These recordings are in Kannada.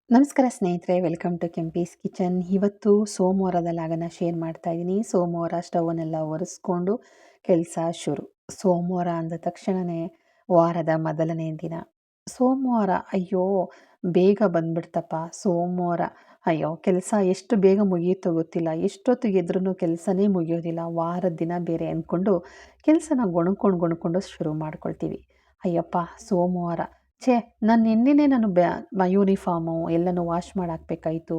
ನಮಸ್ಕಾರ ಸ್ನೇಹಿತರೆ, ವೆಲ್ಕಮ್ ಟು ಕೆಂಪೀಸ್ ಕಿಚನ್. ಇವತ್ತು ಸೋಮವಾರದ ಲಾಗನ ಶೇರ್ ಮಾಡ್ತಾ ಇದ್ದೀನಿ. ಸೋಮವಾರ ಸ್ಟವನ್ನೆಲ್ಲ ಒರೆಸ್ಕೊಂಡು ಕೆಲಸ ಶುರು. ಸೋಮವಾರ ಅಂದ ತಕ್ಷಣವೇ ವಾರದ ಮೊದಲನೇ ದಿನ. ಸೋಮವಾರ ಅಯ್ಯೋ ಬೇಗ ಬಂದ್ಬಿಡ್ತಪ್ಪ ಸೋಮವಾರ. ಅಯ್ಯೋ ಕೆಲಸ ಎಷ್ಟು ಬೇಗ ಮುಗಿಯುತ್ತೋ ಗೊತ್ತಿಲ್ಲ, ಎಷ್ಟೊತ್ತಿಗೆ ಇದ್ರೂ ಕೆಲಸನೇ ಮುಗಿಯೋದಿಲ್ಲ. ವಾರದ ದಿನ ಬೇರೆ ಅಂದ್ಕೊಂಡು ಕೆಲಸನ ಗೊಣ್ಕೊಂಡು ಶುರು ಮಾಡ್ಕೊಳ್ತೀವಿ. ಅಯ್ಯಪ್ಪ ಸೋಮವಾರ, ಛೇ ನಾನು ನಿನ್ನೆನೇ ಯೂನಿಫಾರ್ಮು ಎಲ್ಲನೂ ವಾಶ್ ಮಾಡಾಕಬೇಕಾಯಿತು,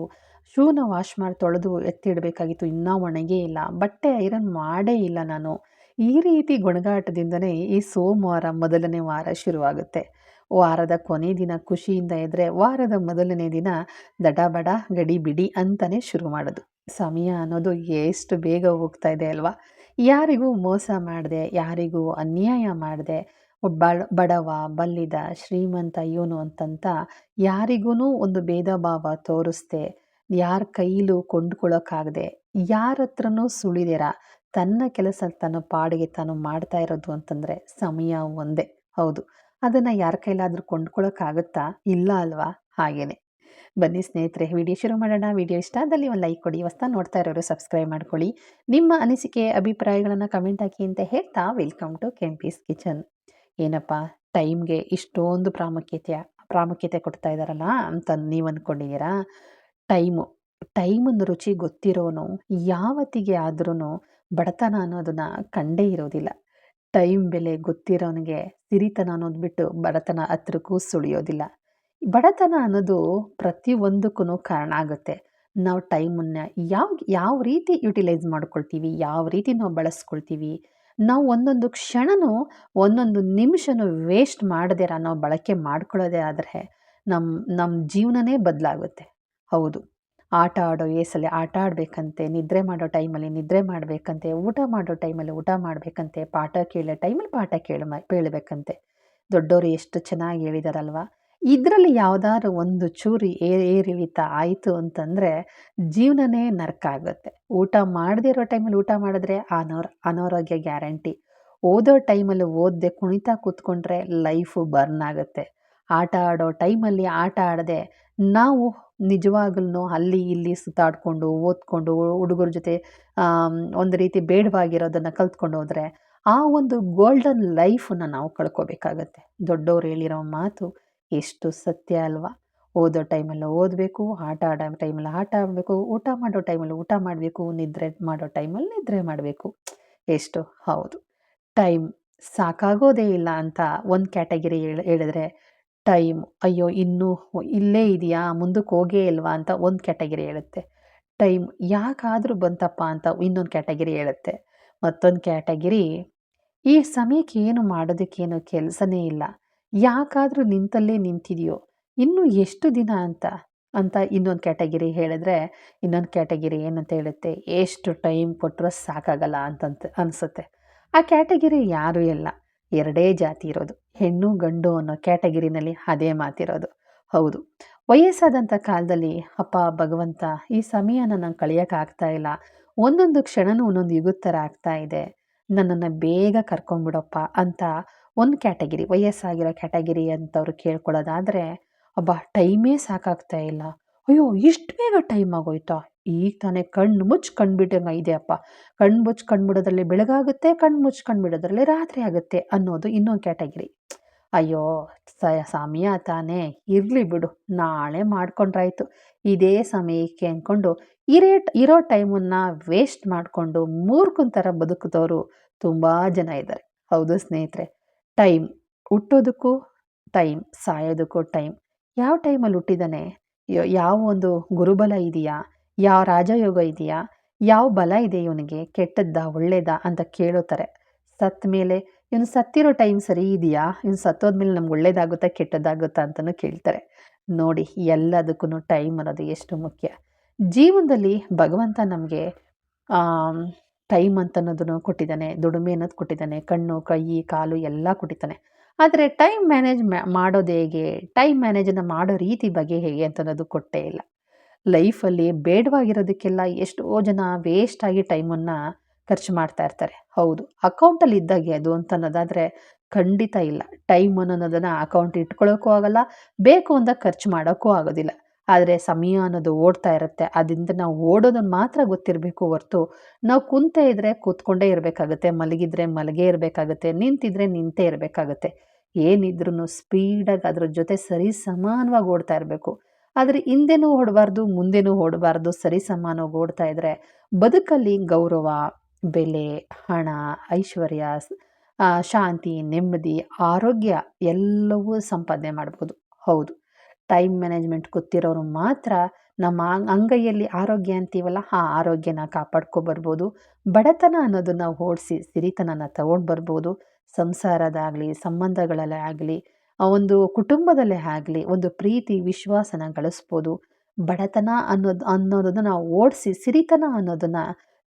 ಶೂನ ವಾಶ್ ಮಾಡಿ ತೊಳೆದು ಎತ್ತಿಡಬೇಕಾಗಿತ್ತು, ಇನ್ನೂ ಒಣಗೇ ಇಲ್ಲ, ಬಟ್ಟೆ ಐರನ್ ಮಾಡೇ ಇಲ್ಲ ನಾನು. ಈ ರೀತಿ ಗೊಣಗಾಟದಿಂದನೇ ಈ ಸೋಮವಾರ ಮೊದಲನೇ ವಾರ ಶುರುವಾಗುತ್ತೆ. ವಾರದ ಕೊನೆ ದಿನ ಖುಷಿಯಿಂದ ಇದ್ದರೆ ವಾರದ ಮೊದಲನೇ ದಿನ ದಡಬಡ ಗಡಿಬಿಡಿ ಅಂತಲೇ ಶುರು ಮಾಡೋದು. ಸಮಯ ಅನ್ನೋದು ಎಷ್ಟು ಬೇಗ ಹೋಗ್ತಾ ಇದೆ ಅಲ್ವಾ. ಯಾರಿಗೂ ಮೋಸ ಮಾಡದೆ, ಯಾರಿಗೂ ಅನ್ಯಾಯ ಮಾಡದೆ, ಬಡವ ಬಲ್ಲಿದ ಶ್ರೀಮಂತ ಇವನು ಅಂತಂತ ಯಾರಿಗೂ ಒಂದು ಭೇದ ಭಾವ ತೋರಿಸ್ದೆ, ಯಾರ ಕೈಲೂ ಕೊಂಡ್ಕೊಳ್ಳೋಕ್ಕಾಗದೆ, ಯಾರ ಹತ್ರನೂ ಸುಳಿದಿರ ತನ್ನ ಕೆಲಸ ತನ್ನ ಪಾಡಿಗೆ ತಾನು ಮಾಡ್ತಾ ಇರೋದು ಅಂತಂದರೆ ಸಮಯ ಒಂದೇ. ಹೌದು, ಅದನ್ನು ಯಾರ ಕೈಲಾದರೂ ಕೊಂಡ್ಕೊಳ್ಳೋಕ್ಕಾಗುತ್ತಾ? ಇಲ್ಲ ಅಲ್ವಾ. ಹಾಗೇನೆ ಬನ್ನಿ ಸ್ನೇಹಿತರೆ, ವಿಡಿಯೋ ಶುರು ಮಾಡೋಣ. ವಿಡಿಯೋ ಇಷ್ಟ ಆದಲ್ಲಿ ಒಂದು ಲೈಕ್ ಕೊಡಿ, ಹೊಸ್ತಾ ನೋಡ್ತಾ ಇರೋರು ಸಬ್ಸ್ಕ್ರೈಬ್ ಮಾಡ್ಕೊಳ್ಳಿ, ನಿಮ್ಮ ಅನಿಸಿಕೆ ಅಭಿಪ್ರಾಯಗಳನ್ನು ಕಮೆಂಟ್ ಹಾಕಿ ಅಂತ ಹೇಳ್ತಾ ವೆಲ್ಕಮ್ ಟು ಕೆಂಪೀಸ್ ಕಿಚನ್. ಏನಪ್ಪ ಟೈಮ್ಗೆ ಇಷ್ಟೊಂದು ಪ್ರಾಮುಖ್ಯತೆ ಕೊಡ್ತಾ ಇದ್ದಾರಲ್ಲ ಅಂತ ನೀವು ಅಂದ್ಕೊಂಡಿದ್ದೀರಾ? ಟೈಮನ್ನು ರುಚಿ ಗೊತ್ತಿರೋನು ಯಾವತ್ತಿಗೆ ಆದ್ರೂ ಬಡತನ ಅನ್ನೋದನ್ನು ಕಂಡೇ ಇರೋದಿಲ್ಲ. ಟೈಮ್ ಬೆಲೆ ಗೊತ್ತಿರೋನಿಗೆ ಸಿರಿತನ ಅನ್ನೋದು ಬಿಟ್ಟು ಬಡತನ ಹತ್ರಕ್ಕೂ ಸುಳಿಯೋದಿಲ್ಲ. ಬಡತನ ಅನ್ನೋದು ಪ್ರತಿಯೊಂದಕ್ಕೂ ಕಾರಣ ಆಗುತ್ತೆ. ನಾವು ಟೈಮನ್ನು ಯಾವ ರೀತಿ ಯುಟಿಲೈಸ್ ಮಾಡ್ಕೊಳ್ತೀವಿ, ಯಾವ ರೀತಿ ನಾವು ಬಳಸ್ಕೊಳ್ತೀವಿ, ನಾವು ಒಂದೊಂದು ಕ್ಷಣನೂ ಒಂದೊಂದು ನಿಮಿಷನೂ ವೇಸ್ಟ್ ಮಾಡದಿರ ನಾವು ಬಳಕೆ ಮಾಡ್ಕೊಳ್ಳೋದೇ ಆದರೆ ನಮ್ಮ ಜೀವನನೇ ಬದಲಾಗುತ್ತೆ. ಹೌದು, ಆಟ ಆಡೋ ಏಸಲ್ಲಿ ಆಟ ಆಡಬೇಕಂತೆ, ನಿದ್ರೆ ಮಾಡೋ ಟೈಮಲ್ಲಿ ನಿದ್ರೆ ಮಾಡಬೇಕಂತೆ, ಊಟ ಮಾಡೋ ಟೈಮಲ್ಲಿ ಊಟ ಮಾಡಬೇಕಂತೆ, ಪಾಠ ಕೇಳೋ ಟೈಮಲ್ಲಿ ಪಾಠ ಕೇಳಬೇಕಂತೆ. ದೊಡ್ಡವರು ಎಷ್ಟು ಚೆನ್ನಾಗಿ ಹೇಳಿದಾರಲ್ವ. ಇದರಲ್ಲಿ ಯಾವುದಾದ್ರು ಒಂದು ಚೂರು ಏರಿಳಿತ ಆಯಿತು ಅಂತಂದರೆ ಜೀವನನೇ ನರಕ ಆಗುತ್ತೆ. ಊಟ ಮಾಡದೇ ಇರೋ ಟೈಮಲ್ಲಿ ಊಟ ಮಾಡಿದ್ರೆ ಅನಾರೋಗ್ಯ ಗ್ಯಾರಂಟಿ. ಓದೋ ಟೈಮಲ್ಲಿ ಓದದೆ ಕುಣಿತಾ ಕೂತ್ಕೊಂಡ್ರೆ ಲೈಫು ಬರ್ನ್ ಆಗುತ್ತೆ. ಆಟ ಆಡೋ ಟೈಮಲ್ಲಿ ಆಟ ಆಡದೆ ನಾವು ನಿಜವಾಗ್ಲೂ ಅಲ್ಲಿ ಇಲ್ಲಿ ಸುತ್ತಾಡಿಕೊಂಡು ಓದ್ಕೊಂಡು ಹುಡುಗರ ಜೊತೆ ಒಂದು ರೀತಿ ಬೇಡವಾಗಿರೋದನ್ನು ಕಲ್ತ್ಕೊಂಡು ಹೋದರೆ ಆ ಒಂದು ಗೋಲ್ಡನ್ ಲೈಫನ್ನು ನಾವು ಕಳ್ಕೊಬೇಕಾಗತ್ತೆ. ದೊಡ್ಡವ್ರು ಹೇಳಿರೋ ಮಾತು ಎಷ್ಟು ಸತ್ಯ ಅಲ್ವಾ. ಓದೋ ಟೈಮಲ್ಲಿ ಓದಬೇಕು, ಆಟ ಆಡೋ ಟೈಮಲ್ಲಿ ಆಟ ಆಡಬೇಕು, ಊಟ ಮಾಡೋ ಟೈಮಲ್ಲಿ ಊಟ ಮಾಡಬೇಕು, ನಿದ್ರೆ ಮಾಡೋ ಟೈಮಲ್ಲಿ ನಿದ್ರೆ ಮಾಡಬೇಕು. ಎಷ್ಟು ಹೌದು, ಟೈಮ್ ಸಾಕಾಗೋದೇ ಇಲ್ಲ ಅಂತ ಒಂದು ಕ್ಯಾಟಗಿರಿ ಹೇಳಿದ್ರೆ, ಟೈಮ್ ಅಯ್ಯೋ ಇನ್ನೂ ಇಲ್ಲೇ ಇದೆಯಾ ಮುಂದಕ್ಕೆ ಹೋಗೇ ಇಲ್ವಾ ಅಂತ ಒಂದು ಕ್ಯಾಟಗಿರಿ ಹೇಳುತ್ತೆ. ಟೈಮ್ ಯಾಕಾದರೂ ಬಂತಪ್ಪ ಅಂತ ಇನ್ನೊಂದು ಕ್ಯಾಟಗಿರಿ ಹೇಳುತ್ತೆ. ಮತ್ತೊಂದು ಕ್ಯಾಟಗಿರಿ ಈ ಸಮಯಕ್ಕೆ ಏನು ಮಾಡೋದಕ್ಕೇನು ಕೆಲಸನೇ ಇಲ್ಲ, ಯಾಕಾದರೂ ನಿಂತಲ್ಲೇ ನಿಂತಿದೆಯೋ, ಇನ್ನೂ ಎಷ್ಟು ದಿನ ಅಂತ ಅಂತ ಇನ್ನೊಂದು ಕ್ಯಾಟಗಿರಿ ಹೇಳಿದ್ರೆ, ಇನ್ನೊಂದು ಕ್ಯಾಟಗಿರಿ ಏನಂತ ಹೇಳುತ್ತೆ, ಎಷ್ಟು ಟೈಮ್ ಕೊಟ್ಟರೂ ಸಾಕಾಗಲ್ಲ ಅಂತಂತ ಅನಿಸುತ್ತೆ. ಆ ಕ್ಯಾಟಗಿರಿ ಯಾರೂ ಇಲ್ಲ, ಎರಡೇ ಜಾತಿ ಇರೋದು, ಹೆಣ್ಣು ಗಂಡು ಅನ್ನೋ ಕ್ಯಾಟಗಿರಿನಲ್ಲಿ ಅದೇ ಮಾತಿರೋದು. ಹೌದು, ವಯಸ್ಸಾದಂಥ ಕಾಲದಲ್ಲಿ ಅಪ್ಪ ಭಗವಂತ ಈ ಸಮಯನ ನಾನು ಕಳೆಯೋಕ್ಕಾಗ್ತಾ ಇಲ್ಲ, ಒಂದೊಂದು ಕ್ಷಣನೂ ಒಂದೊಂದು ಯುಗದ ಥರ ಆಗ್ತಾ ಇದೆ, ನನ್ನನ್ನು ಬೇಗ ಕರ್ಕೊಂಬಿಡಪ್ಪ ಅಂತ ಒಂದು ಕ್ಯಾಟಗಿರಿ, ವಯಸ್ಸಾಗಿರೋ ಕ್ಯಾಟಗಿರಿ ಅಂತವ್ರು ಕೇಳ್ಕೊಳ್ಳೋದಾದರೆ, ಅಬ್ಬಾ ಟೈಮೇ ಸಾಕಾಗ್ತಾ ಇಲ್ಲ, ಅಯ್ಯೋ ಇಷ್ಟು ಬೇಗ ಟೈಮ್ ಆಗೋಯ್ತಾ, ಈಗ ತಾನೇ ಕಣ್ಣು ಮುಚ್ಚಿ ಕಂಡುಬಿಟ್ಟಂಗೆ ಇದೆಯಪ್ಪ, ಕಣ್ಣು ಮುಚ್ಚಿ ಕಂಡುಬಿಡೋದ್ರಲ್ಲಿ ಬೆಳಗಾಗುತ್ತೆ, ಕಣ್ಣು ಮುಚ್ಚಿ ಕಂಡುಬಿಡೋದ್ರಲ್ಲಿ ರಾತ್ರಿ ಆಗುತ್ತೆ ಅನ್ನೋದು ಇನ್ನೊಂದು ಕ್ಯಾಟಗಿರಿ. ಅಯ್ಯೋ ಸಮಯ ತಾನೇ ಇರಲಿ ಬಿಡು, ನಾಳೆ ಮಾಡ್ಕೊಂಡ್ರಾಯ್ತು, ಇದೇ ಸಮಯಕ್ಕೆ ಅಂದ್ಕೊಂಡು ಇರೋ ಟೈಮನ್ನು ವೇಸ್ಟ್ ಮಾಡಿಕೊಂಡು ಮೂರ್ಖನ ಥರ ಬದುಕಿದವರು ತುಂಬ ಜನ ಇದ್ದಾರೆ. ಹೌದು ಸ್ನೇಹಿತರೆ, ಟೈಮ್ ಹುಟ್ಟೋದಕ್ಕೂ ಟೈಮ್, ಸಾಯೋದಕ್ಕೂ ಟೈಮ್. ಯಾವ ಟೈಮಲ್ಲಿ ಹುಟ್ಟಿದಾನೆ, ಯಾವ ಒಂದು ಗುರುಬಲ ಇದೆಯಾ, ಯಾವ ರಾಜಯೋಗ ಇದೆಯಾ, ಯಾವ ಬಲ ಇದೆ ಇವನಿಗೆ, ಕೆಟ್ಟದ್ದ ಒಳ್ಳೇದಾ ಅಂತ ಕೇಳೋತಾರೆ. ಸತ್ತ ಮೇಲೆ ಇವನು ಸತ್ತಿರೋ ಟೈಮ್ ಸರಿ ಇದೆಯಾ, ಇವನು ಸತ್ತೋದ್ಮೇಲೆ ನಮ್ಗೆ ಒಳ್ಳೇದಾಗುತ್ತಾ ಕೆಟ್ಟದ್ದಾಗುತ್ತಾ ಅಂತಲೂ ಕೇಳ್ತಾರೆ. ನೋಡಿ, ಎಲ್ಲದಕ್ಕೂ ಟೈಮ್ ಅನ್ನೋದು ಎಷ್ಟು ಮುಖ್ಯ. ಜೀವನದಲ್ಲಿ ಭಗವಂತ ನಮಗೆ ಟೈಮ್ ಅಂತ ಅನ್ನೋದನ್ನು ಕೊಟ್ಟಿದ್ದಾನೆ, ದುಡಿಮೆ ಅನ್ನೋದು ಕೊಟ್ಟಿದ್ದಾನೆ, ಕಣ್ಣು ಕೈ ಕಾಲು ಎಲ್ಲ ಕೊಟ್ಟಿದ್ದಾನೆ. ಆದರೆ ಟೈಮ್ ಮ್ಯಾನೇಜ್ ಮಾಡೋದು ಹೇಗೆ, ಟೈಮ್ ಮ್ಯಾನೇಜನ್ನು ಮಾಡೋ ರೀತಿ ಬಗ್ಗೆ ಹೇಗೆ ಅಂತ ಅನ್ನೋದು ಕೊಟ್ಟೇ ಇಲ್ಲ. ಲೈಫಲ್ಲಿ ಬೇಡವಾಗಿರೋದಕ್ಕೆಲ್ಲ ಎಷ್ಟೋ ಜನ ವೇಸ್ಟಾಗಿ ಟೈಮನ್ನು ಖರ್ಚು ಮಾಡ್ತಾ ಇರ್ತಾರೆ. ಹೌದು, ಅಕೌಂಟಲ್ಲಿ ಇದ್ದಾಗೆ ಅದು ಅಂತ ಅನ್ನೋದಾದರೆ ಖಂಡಿತ ಇಲ್ಲ. ಟೈಮ್ ಅನ್ನೋದನ್ನು ಅಕೌಂಟ್ ಇಟ್ಕೊಳ್ಳೋಕ್ಕೂ ಆಗಲ್ಲ, ಬೇಕು ಅಂದಾಗ ಖರ್ಚು ಮಾಡೋಕ್ಕೂ ಆಗೋದಿಲ್ಲ. ಆದರೆ ಸಮಯ ಅನ್ನೋದು ಓಡ್ತಾ ಇರುತ್ತೆ. ಅದರಿಂದ ನಾವು ಓಡೋದನ್ನು ಮಾತ್ರ ಗೊತ್ತಿರಬೇಕು ಹೊರ್ತು, ನಾವು ಕುಂತೇ ಇದ್ರೆ ಕೂತ್ಕೊಂಡೇ ಇರಬೇಕಾಗತ್ತೆ, ಮಲಗಿದ್ರೆ ಮಲಗೇ ಇರಬೇಕಾಗತ್ತೆ, ನಿಂತಿದ್ರೆ ನಿಂತೇ ಇರಬೇಕಾಗತ್ತೆ. ಏನಿದ್ರೂ ಸ್ಪೀಡಾಗಿ ಅದ್ರ ಜೊತೆ ಸರಿ ಸಮಾನವಾಗಿ ಓಡ್ತಾ ಇರಬೇಕು. ಆದರೆ ಹಿಂದೆನೂ ಓಡಬಾರ್ದು, ಮುಂದೆನೂ ಓಡಬಾರ್ದು, ಸರಿ ಸಮಾನವಾಗಿ ಓಡ್ತಾ ಇದ್ರೆ ಬದುಕಲ್ಲಿ ಗೌರವ, ಬೆಲೆ, ಹಣ, ಐಶ್ವರ್ಯ, ಶಾಂತಿ, ನೆಮ್ಮದಿ, ಆರೋಗ್ಯ ಎಲ್ಲವೂ ಸಂಪಾದನೆ ಮಾಡ್ಬೋದು. ಹೌದು. ಟೈಮ್ ಮ್ಯಾನೇಜ್ಮೆಂಟ್ ಗೊತ್ತಿರೋರು ಮಾತ್ರ ನಮ್ಮ ಅಂಗೈಯಲ್ಲಿ ಆರೋಗ್ಯ ಅಂತೀವಲ್ಲ, ಆ ಆರೋಗ್ಯನ ಕಾಪಾಡ್ಕೊಬರ್ಬೋದು. ಬಡತನ ಅನ್ನೋದನ್ನ ಓಡಿಸಿ ಸಿರಿತನನ ತಗೊಂಡು ಬರ್ಬೋದು. ಸಂಸಾರದಾಗಲಿ, ಸಂಬಂಧಗಳಲ್ಲೇ ಆಗಲಿ, ಆ ಒಂದು ಕುಟುಂಬದಲ್ಲೇ ಆಗಲಿ, ಒಂದು ಪ್ರೀತಿ ವಿಶ್ವಾಸನ ಗಳಿಸ್ಬೋದು. ಬಡತನ ಅನ್ನೋದನ್ನ ನಾವು ಓಡಿಸಿ ಸಿರಿತನ ಅನ್ನೋದನ್ನ